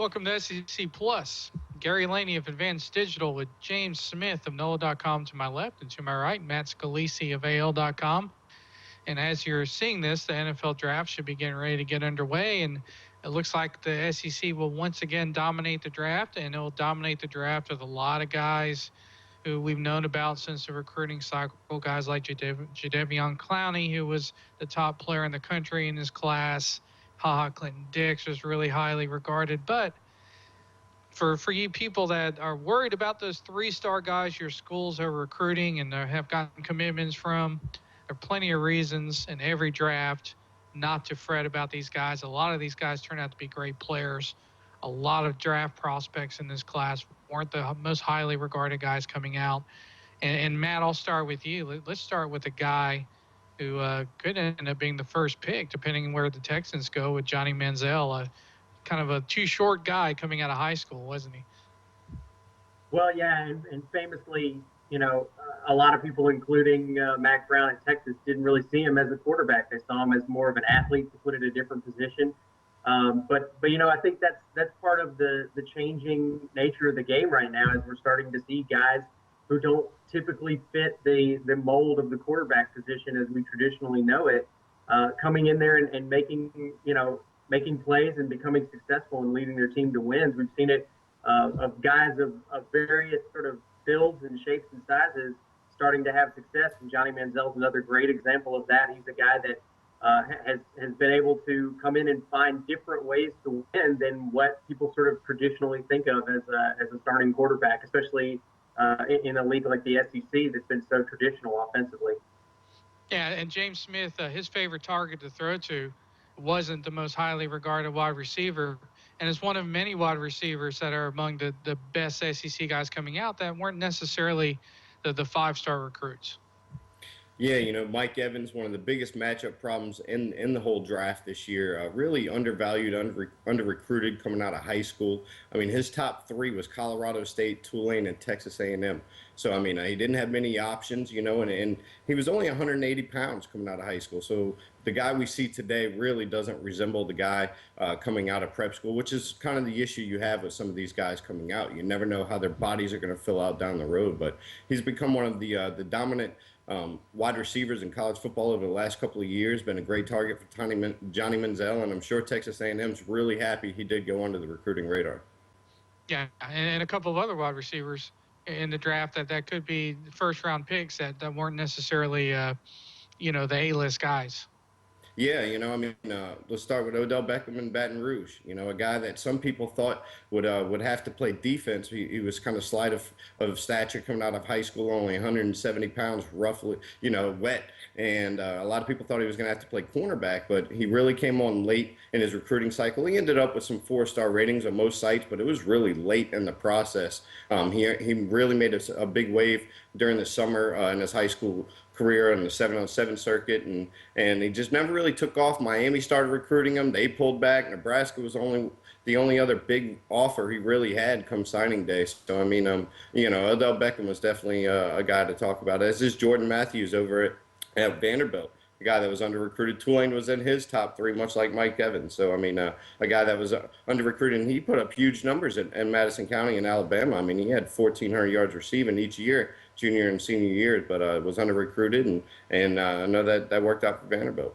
Welcome to SEC Plus. Gary Laney of Advance Digital with James Smith of NOLA.com to my left, and to my right, Matt Scalisi of AL.com. And as you're seeing this, the NFL draft should be getting ready to get underway, and it looks like the SEC will once again dominate the draft, and it'll dominate the draft with a lot of guys who we've known about since the recruiting cycle, guys like Jadeveon Clowney, who was the top player in the country in his class. Ha Clinton Dix was really highly regarded. But for you people that are worried about those three-star guys your schools are recruiting and have gotten commitments from, there are plenty of reasons in every draft not to fret about these guys. A lot of these guys turn out to be great players. A lot of draft prospects in this class weren't the most highly regarded guys coming out. And Matt, I'll start with you. Let's start with a guy who could end up being the first pick, depending on where the Texans go, with Johnny Manziel, kind of a too short guy coming out of high school, wasn't he? Well, yeah, and famously, a lot of people, including Mac Brown at Texas, didn't really see him as a quarterback. They saw him as more of an athlete, to put it in a different position. But I think that's part of the changing nature of the game right now, as we're starting to see guys who don't typically fit the mold of the quarterback position as we traditionally know it, coming in there and making plays and becoming successful and leading their team to wins. We've seen it of guys of various sort of builds and shapes and sizes starting to have success. And Johnny Manziel is another great example of that. He's a guy that has been able to come in and find different ways to win than what people sort of traditionally think of as a starting quarterback, especially in a league like the SEC that's been so traditional offensively. Yeah, and James Smith, his favorite target to throw to wasn't the most highly regarded wide receiver, and it's one of many wide receivers that are among the best SEC guys coming out that weren't necessarily the five-star recruits. Yeah, Mike Evans, one of the biggest matchup problems in the whole draft this year. Really undervalued, under recruited coming out of high school. I mean, his top three was Colorado State, Tulane, and Texas A&M. So, I mean, he didn't have many options, and he was only 180 pounds coming out of high school. So the guy we see today really doesn't resemble the guy coming out of prep school, which is kind of the issue you have with some of these guys coming out. You never know how their bodies are going to fill out down the road, but he's become one of the dominant wide receivers in college football over the last couple of years. Been a great target for Johnny Manziel, and I'm sure Texas A&M's really happy he did go under the recruiting radar. Yeah, and a couple of other wide receivers in the draft that could be first-round picks that weren't necessarily, the A-list guys. Yeah, let's start with Odell Beckham in Baton Rouge. A guy that some people thought would have to play defense. He was kind of slight of stature coming out of high school, only 170 pounds, roughly, wet. And a lot of people thought he was going to have to play cornerback, but he really came on late in his recruiting cycle. He ended up with some 4-star ratings on most sites, but it was really late in the process. He really made a big wave during the summer in his high school career on the 7-on-7 circuit, and he just never really took off. Miami started recruiting him. They pulled back. Nebraska was the only other big offer he really had come signing day. So, I mean, Odell Beckham was definitely a guy to talk about, as is Jordan Matthews over at Vanderbilt. The guy that was under-recruited. Tulane was in his top three, much like Mike Evans. So, I mean, a guy that was under-recruited, and he put up huge numbers in Madison County in Alabama. I mean, he had 1,400 yards receiving each year, junior and senior years, but was under-recruited, and I know that worked out for Vanderbilt.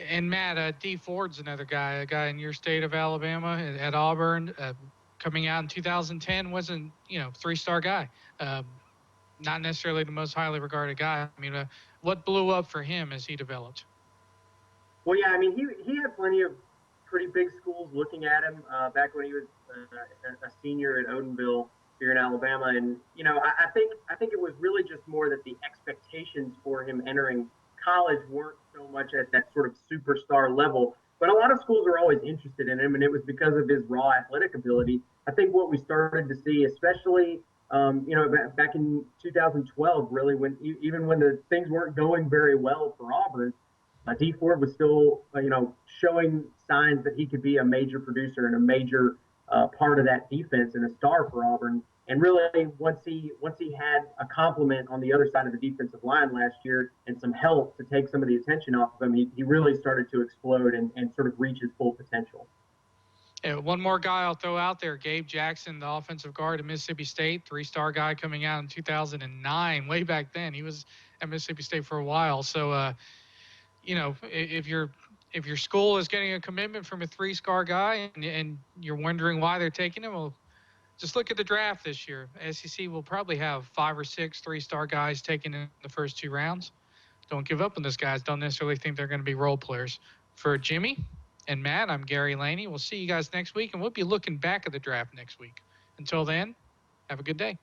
And Matt, D. Ford's another guy, a guy in your state of Alabama at Auburn, coming out in 2010, wasn't, 3-star guy. Not necessarily the most highly regarded guy. I mean, what blew up for him as he developed? Well, yeah, I mean, he had plenty of pretty big schools looking at him back when he was a senior at Odenville here in Alabama. And, I think it was really just more that the expectations for him entering college weren't so much at that sort of superstar level. But a lot of schools are always interested in him, and it was because of his raw athletic ability. I think what we started to see, especially back in 2012, really, even when the things weren't going very well for Auburn, D. Ford was still, showing signs that he could be a major producer and a major part of that defense and a star for Auburn. And really, once he had a complement on the other side of the defensive line last year and some help to take some of the attention off of him, he really started to explode and sort of reach his full potential. One more guy I'll throw out there, Gabe Jackson, the offensive guard at Mississippi State, 3-star guy coming out in 2009. Way back then, he was at Mississippi State for a while. So, if your school is getting a commitment from a 3-star guy and you're wondering why they're taking him, well, just look at the draft this year. SEC will probably have 5 or 6 3-star guys taken in the first 2 rounds. Don't give up on those guys. Don't necessarily think they're going to be role players. For Jimmy and Matt, I'm Gary Laney. We'll see you guys next week, and we'll be looking back at the draft next week. Until then, have a good day.